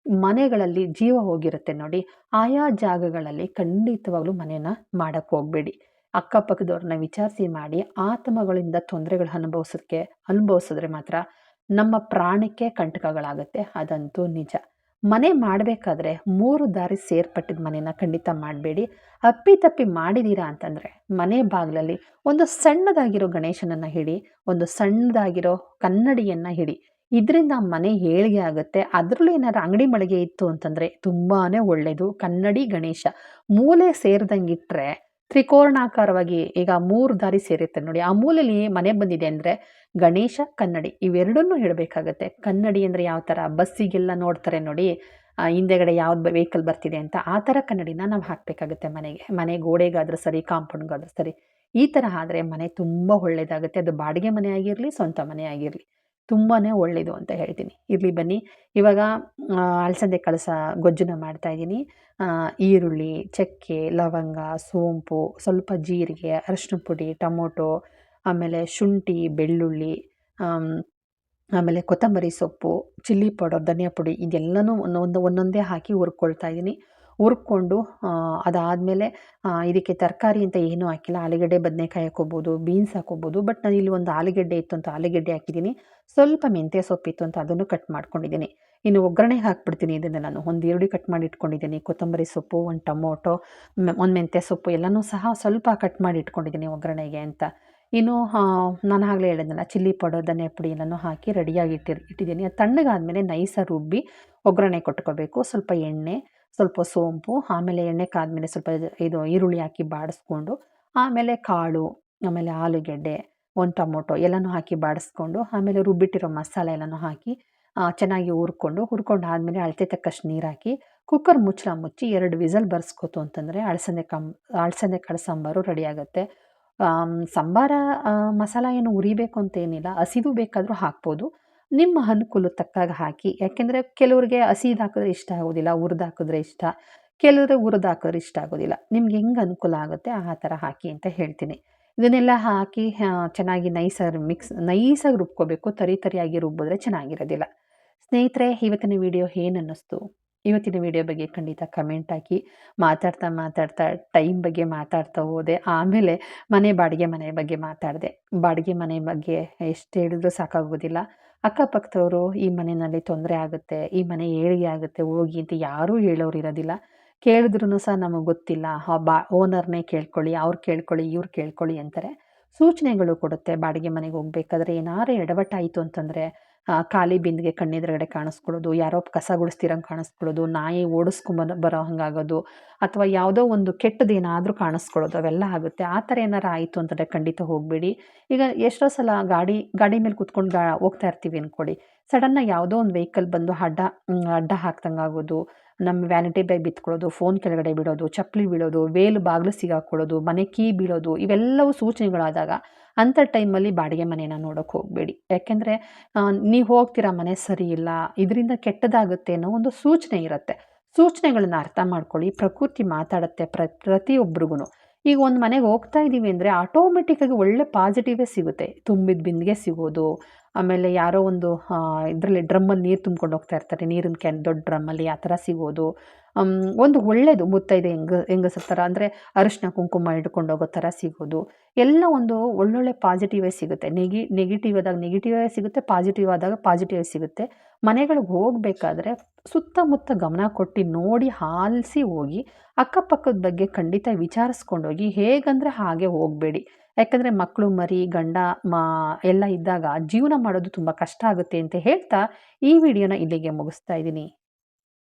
ಮನೆಗಳಲ್ಲಿ ಜೀವ ಹೋಗಿರುತ್ತೆ ನೋಡಿ, ಆಯಾ ಜಾಗಗಳಲ್ಲಿ ಖಂಡಿತವಾಗ್ಲೂ ಮನೇನ ಮಾಡಕ್ಕೆ ಹೋಗಬೇಡಿ. ಅಕ್ಕಪಕ್ಕದವ್ರನ್ನ ವಿಚಾರಿಸಿ ಮಾಡಿ ಆತ್ಮಗಳಿಂದ ತೊಂದರೆಗಳು ಅನುಭವಿಸಿದ್ರೆ ಮಾತ್ರ ನಮ್ಮ ಪ್ರಾಣಕ್ಕೆ ಕಂಟಕಗಳಾಗುತ್ತೆ. ಅದಂತೂ ನಿಜ. ಮನೆ ಮಾಡಬೇಕಾದ್ರೆ 3 ದಾರಿ ಸೇರ್ಪಟ್ಟಿದ್ದ ಮನೇನ ಖಂಡಿತ ಮಾಡಬೇಡಿ. ಅಪ್ಪಿತಪ್ಪಿ ಮಾಡಿದ್ದೀರಾ ಅಂತಂದರೆ ಮನೆ ಬಾಗಿಲಲ್ಲಿ ಒಂದು ಸಣ್ಣದಾಗಿರೋ ಗಣೇಶನನ್ನು ಹಿಡಿ, ಒಂದು ಸಣ್ಣದಾಗಿರೋ ಕನ್ನಡಿಯನ್ನು ಹಿಡಿ. ಇದರಿಂದ ಮನೆ ಏಳಿಗೆ ಆಗುತ್ತೆ. ಅದರಲ್ಲೂ ಏನಾದ್ರು ಅಂಗಡಿ ಮಳಿಗೆ ಇತ್ತು ಅಂತಂದರೆ ತುಂಬಾ ಒಳ್ಳೆಯದು. ಕನ್ನಡಿ ಗಣೇಶ ಮೂಲೆ ಸೇರಿದಂಗಿಟ್ರೆ ತ್ರಿಕೋಣಾಕಾರವಾಗಿ ಈಗ 3 ದಾರಿ ಸೇರುತ್ತೆ ನೋಡಿ, ಆ ಮೂಲೆಯಲ್ಲಿ ಮನೆ ಬಂದಿದೆ ಅಂದರೆ ಗಣೇಶ, ಕನ್ನಡಿ ಇವೆರಡನ್ನೂ ಇಡಬೇಕಾಗತ್ತೆ. ಕನ್ನಡಿ ಅಂದರೆ ಯಾವ ಥರ ಬಸ್ಸಿಗೆಲ್ಲ ನೋಡ್ತಾರೆ ನೋಡಿ, ಹಿಂದೆಗಡೆ ಯಾವ್ದು ವೆಹಿಕಲ್ ಬರ್ತಿದೆ ಅಂತ, ಆ ಥರ ಕನ್ನಡಿನ ನಾವು ಹಾಕಬೇಕಾಗುತ್ತೆ ಮನೆಗೆ. ಮನೆ ಗೋಡೆಗಾದರೂ ಸರಿ, ಕಾಂಪೌಂಡ್ಗಾದರೂ ಸರಿ. ಈ ಥರ ಆದರೆ ಮನೆ ತುಂಬ ಒಳ್ಳೆಯದಾಗುತ್ತೆ. ಅದು ಬಾಡಿಗೆ ಮನೆ ಆಗಿರಲಿ, ಸ್ವಂತ ಮನೆ ಆಗಿರಲಿ ತುಂಬಾ ಒಳ್ಳೆಯದು ಅಂತ ಹೇಳ್ತೀನಿ. ಇರಲಿ ಬನ್ನಿ, ಇವಾಗ ಅಲಸಂದೆ ಕಳಸ ಗೊಜ್ಜನ್ನ ಮಾಡ್ತಾಯಿದ್ದೀನಿ. ಈರುಳ್ಳಿ, ಚಕ್ಕೆ, ಲವಂಗ, ಸೋಂಪು, ಸ್ವಲ್ಪ ಜೀರಿಗೆ, ಅರಿಶಿನ ಪುಡಿ, ಟೊಮೊಟೊ, ಆಮೇಲೆ ಶುಂಠಿ, ಬೆಳ್ಳುಳ್ಳಿ, ಆಮೇಲೆ ಕೊತ್ತಂಬರಿ ಸೊಪ್ಪು, ಚಿಲ್ಲಿ ಪೌಡರ್, ಧನಿಯಾ ಪುಡಿ ಇದೆಲ್ಲನೂ ಒಂದೊಂದೇ ಹಾಕಿ ಹುರ್ಕೊಳ್ತಾ ಇದ್ದೀನಿ. ಹುರ್ಕೊಂಡು ಅದಾದಮೇಲೆ ಇದಕ್ಕೆ ತರಕಾರಿ ಅಂತ ಏನೂ ಹಾಕಿಲ್ಲ. ಆಲೂಗಡ್ಡೆ, ಬದನೆಕಾಯಿ ಹಾಕ್ಕೋಬೋದು, ಬೀನ್ಸ್ ಹಾಕ್ಕೋಬೋದು. ಬಟ್ ನಾನು ಇಲ್ಲಿ ಒಂದು ಆಲೂಗಡ್ಡೆ ಇತ್ತು ಅಂತ ಆಲೂಗಡ್ಡೆ ಹಾಕಿದ್ದೀನಿ. ಸ್ವಲ್ಪ ಮೆಂತ್ಯ ಸೊಪ್ಪಿತ್ತು ಅಂತ ಅದನ್ನು ಕಟ್ ಮಾಡ್ಕೊಂಡಿದ್ದೀನಿ. ಇನ್ನು ಒಗ್ಗರಣೆ ಹಾಕ್ಬಿಡ್ತೀನಿ. ಇದನ್ನು ನಾನು ಒಂದು ಈರುಳ್ಳಿ ಕಟ್ ಮಾಡಿ ಇಟ್ಕೊಂಡಿದ್ದೀನಿ, ಕೊತ್ತಂಬರಿ ಸೊಪ್ಪು, ಒಂದು ಟೊಮೊಟೊ, ಒಂದು ಮೆಂತ್ಯ ಸೊಪ್ಪು ಎಲ್ಲನೂ ಸಹ ಸ್ವಲ್ಪ ಕಟ್ ಮಾಡಿ ಇಟ್ಕೊಂಡಿದ್ದೀನಿ ಒಗ್ಗರಣೆಗೆ ಅಂತ. ಇನ್ನು ನಾನು ಆಗಲೇ ಹೇಳಿದ್ನಲ್ಲ, ಚಿಲ್ಲಿ ಪೌಡರ್, ಧನಿಯಾ ಪುಡಿ ಎಲ್ಲನೂ ಹಾಕಿ ರೆಡಿಯಾಗಿ ಇಟ್ಟಿದ್ದೀನಿ. ಅದು ತಣ್ಣಗಾದ್ಮೇಲೆ ನೈಸಾಗಿ ರುಬ್ಬಿ ಒಗ್ಗರಣೆ ಕೊಟ್ಕೋಬೇಕು. ಸ್ವಲ್ಪ ಎಣ್ಣೆ, ಸ್ವಲ್ಪ ಸೋಂಪು, ಆಮೇಲೆ ಎಣ್ಣೆ ಕಾದ್ಮೇಲೆ ಸ್ವಲ್ಪ ಇದು ಈರುಳ್ಳಿ ಹಾಕಿ ಬಾಡಿಸ್ಕೊಂಡು, ಆಮೇಲೆ ಕಾಳು, ಆಮೇಲೆ ಆಲೂಗೆಡ್ಡೆ, ಒಂದು ಟೊಮೊಟೊ ಎಲ್ಲನೂ ಹಾಕಿ ಬಾಡಿಸ್ಕೊಂಡು, ಆಮೇಲೆ ರುಬ್ಬಿಟ್ಟಿರೋ ಮಸಾಲೆ ಎಲ್ಲನೂ ಹಾಕಿ ಚೆನ್ನಾಗಿ ಹುರ್ಕೊಂಡು ಆದಮೇಲೆ ಅಳತೆ ತಕ್ಕಷ್ಟು ನೀರು ಹಾಕಿ ಕುಕ್ಕರ್ ಮುಚ್ಚಳ ಮುಚ್ಚಿ 2 ವಿಸಲ್ ಬರ್ಸ್ಕೊತು ಅಂತಂದರೆ ಅಳಸಂದೆ ಕಾಳು ಸಾಂಬಾರು ರೆಡಿಯಾಗುತ್ತೆ. ಸಂಬಾರ ಮಸಾಲ ಏನು ಉರಿಬೇಕು ಅಂತೇನಿಲ್ಲ, ಹಸಿದು ಬೇಕಾದರೂ ಹಾಕ್ಬೋದು. ನಿಮ್ಮ ಅನುಕೂಲಕ್ಕೆ ತಕ್ಕಾಗ ಹಾಕಿ. ಯಾಕೆಂದರೆ ಕೆಲವ್ರಿಗೆ ಹಸಿದು ಹಾಕಿದ್ರೆ ಇಷ್ಟ ಆಗೋದಿಲ್ಲ, ಹುರಿದು ಹಾಕಿದ್ರೆ ಇಷ್ಟ. ಕೆಲವ್ರಿಗೆ ಹುರಿದು ಹಾಕಿದ್ರೆ ಇಷ್ಟ ಆಗೋದಿಲ್ಲ. ನಿಮ್ಗೆ ಹೆಂಗೆ ಅನುಕೂಲ ಆಗುತ್ತೆ ಆ ಥರ ಹಾಕಿ ಅಂತ ಹೇಳ್ತೀನಿ. ಇದನ್ನೆಲ್ಲ ಹಾಕಿ ಚೆನ್ನಾಗಿ ನೈಸಾಗಿ ರುಬ್ಕೋಬೇಕು. ತರಿಯಾಗಿ ರುಬ್ಬಿದ್ರೆ ಚೆನ್ನಾಗಿರೋದಿಲ್ಲ. ಸ್ನೇಹಿತರೆ, ಇವತ್ತಿನ ವಿಡಿಯೋ ಏನು ಅನ್ನಿಸ್ತು? ಇವತ್ತಿನ ವಿಡಿಯೋ ಬಗ್ಗೆ ಖಂಡಿತ ಕಮೆಂಟ್ ಹಾಕಿ. ಮಾತಾಡ್ತಾ ಟೈಮ್ ಬಗ್ಗೆ ಮಾತಾಡ್ತಾ ಹೋದೆ. ಆಮೇಲೆ ಬಾಡಿಗೆ ಮನೆ ಬಗ್ಗೆ ಮಾತಾಡಿದೆ. ಬಾಡಿಗೆ ಮನೆ ಬಗ್ಗೆ ಎಷ್ಟು ಹೇಳಿದ್ರೂ ಸಾಕಾಗೋದಿಲ್ಲ. ಅಕ್ಕಪಕ್ಕದವರು ಈ ಮನೆಯಲ್ಲಿ ತೊಂದರೆ ಆಗುತ್ತೆ, ಈ ಮನೆ ಏಳಿಗೆ ಆಗುತ್ತೆ, ಹೋಗಿ ಅಂತ ಯಾರೂ ಹೇಳೋರು ಇರೋದಿಲ್ಲ. ಕೇಳಿದ್ರೂ ಸಹ ನಮಗೆ ಗೊತ್ತಿಲ್ಲ, ಓನರ್ನೇ ಕೇಳ್ಕೊಳ್ಳಿ, ಅವ್ರು ಕೇಳ್ಕೊಳ್ಳಿ, ಇವ್ರು ಕೇಳ್ಕೊಳ್ಳಿ ಅಂತಾರೆ. ಸೂಚನೆಗಳು ಕೊಡುತ್ತೆ. ಬಾಡಿಗೆ ಮನೆಗೆ ಹೋಗ್ಬೇಕಾದ್ರೆ ಏನಾರು ಎಡವಟ್ಟಾಯಿತು ಅಂತಂದರೆ ಖಾಲಿ ಬಿಂದಿಗೆ ಕಣ್ಣೆದುರುಗಡೆ ಕಾಣಿಸ್ಕೊಳ್ಳೋದು, ಯಾರೋ ಕಸ ಗುಡಿಸ್ತಿರಂಗೆ ಕಾಣಿಸ್ಕೊಳ್ಳೋದು, ನಾಯಿ ಬರೋ ಹಂಗಾಗೋದು, ಅಥವಾ ಯಾವುದೋ ಒಂದು ಕೆಟ್ಟದೇನಾದರೂ ಕಾಣಿಸ್ಕೊಳ್ಳೋದು ಅವೆಲ್ಲ ಆಗುತ್ತೆ. ಆ ಥರ ಏನಾರು ಆಯಿತು ಅಂತಂದರೆ ಖಂಡಿತ ಹೋಗಬೇಡಿ. ಈಗ ಎಷ್ಟೋ ಸಲ ಗಾಡಿ ಮೇಲೆ ಕೂತ್ಕೊಂಡು ಹೋಗ್ತಾ ಇರ್ತೀವಿ ಅಂದ್ಕೊಳ್ಳಿ, ಸಡನ್ನಾಗಿ ಯಾವುದೋ ಒಂದು ವೆಹಿಕಲ್ ಬಂದು ಅಡ್ಡ ಹಾಕ್ದಂಗೆ ಆಗೋದು, ನಮ್ಮ ವ್ಯಾನಿಟಿ ಬ್ಯಾಗ್ ಬಿತ್ಕೊಳ್ಳೋದು, ಫೋನ್ ಕೆಳಗಡೆ ಬಿಡೋದು, ಚಪ್ಪಲಿ ಬೀಳೋದು, ವೇಲು ಬಾಗಿಲು ಸಿಗಾಕೊಳ್ಳೋದು, ಮನೆ ಕೀ ಬೀಳೋದು ಇವೆಲ್ಲವೂ ಸೂಚನೆಗಳಾದಾಗ ಅಂಥ ಟೈಮಲ್ಲಿ ಬಾಡಿಗೆ ಮನೇನ ನೋಡೋಕ್ಕೆ ಹೋಗಬೇಡಿ. ಯಾಕೆಂದರೆ ನೀವು ಹೋಗ್ತೀರಾ ಮನೆ ಸರಿ ಇಲ್ಲ, ಇದರಿಂದ ಕೆಟ್ಟದಾಗುತ್ತೆ ಅನ್ನೋ ಒಂದು ಸೂಚನೆ ಇರುತ್ತೆ. ಸೂಚನೆಗಳನ್ನ ಅರ್ಥ ಮಾಡ್ಕೊಳ್ಳಿ. ಪ್ರಕೃತಿ ಮಾತಾಡುತ್ತೆ ಪ್ರತಿಯೊಬ್ಬರಿಗೂ. ಈಗ ಒಂದು ಮನೆಗೆ ಹೋಗ್ತಾ ಇದ್ದೀವಿ ಅಂದರೆ ಆಟೋಮೆಟಿಕ್ಕಾಗಿ ಒಳ್ಳೆ ಪಾಸಿಟಿವೇ ಸಿಗುತ್ತೆ. ತುಂಬಿದ ಬಿಂದಿಗೆ ಸಿಗೋದು, ಆಮೇಲೆ ಯಾರೋ ಒಂದು ಇದರಲ್ಲಿ ಡ್ರಮ್ಮಲ್ಲಿ ನೀರು ತುಂಬ್ಕೊಂಡು ಹೋಗ್ತಾ ಇರ್ತಾರೆ, ನೀರಿನ ಕ್ಯಾನ್ ದೊಡ್ಡ ಡ್ರಮ್ಮಲ್ಲಿ ಆ ಥರ ಸಿಗೋದು, ಅಮ್, ಒಂದು ಒಳ್ಳೇದು ಮುತ್ತೈದೆ ಹೆಂಗಸರ ಥರ ಅಂದರೆ ಅರಿಶಿನ ಕುಂಕುಮ ಹಿಡ್ಕೊಂಡು ಹೋಗೋ ಥರ ಸಿಗೋದು. ಎಲ್ಲ ಒಂದು ಒಳ್ಳೊಳ್ಳೆ ಪಾಸಿಟಿವೇ ಸಿಗುತ್ತೆ. ನೆಗೆಟಿವ್ ಆದಾಗ ನೆಗೆಟಿವೇ ಸಿಗುತ್ತೆ, ಪಾಸಿಟಿವ್ ಆದಾಗ ಪಾಸಿಟಿವೇ ಸಿಗುತ್ತೆ. ಮನೆಗಳಿಗೆ ಹೋಗಬೇಕಾದ್ರೆ ಸುತ್ತಮುತ್ತ ಗಮನ ಕೊಟ್ಟು ನೋಡಿ ಆಲಿಸಿ ಹೋಗಿ, ಅಕ್ಕಪಕ್ಕದ ಬಗ್ಗೆ ಖಂಡಿತ ವಿಚಾರಿಸ್ಕೊಂಡೋಗಿ, ಹೇಗಂದರೆ ಹಾಗೆ ಹೋಗಬೇಡಿ. ಯಾಕಂದರೆ ಮಕ್ಕಳು ಮರಿ ಗಂಡ ಮಾ ಎಲ್ಲ ಇದ್ದಾಗ ಜೀವನ ಮಾಡೋದು ತುಂಬ ಕಷ್ಟ ಆಗುತ್ತೆ ಅಂತ ಹೇಳ್ತಾ ಈ ವಿಡಿಯೋನ ಇಲ್ಲಿಗೆ ಮುಗಿಸ್ತಾ ಇದ್ದೀನಿ.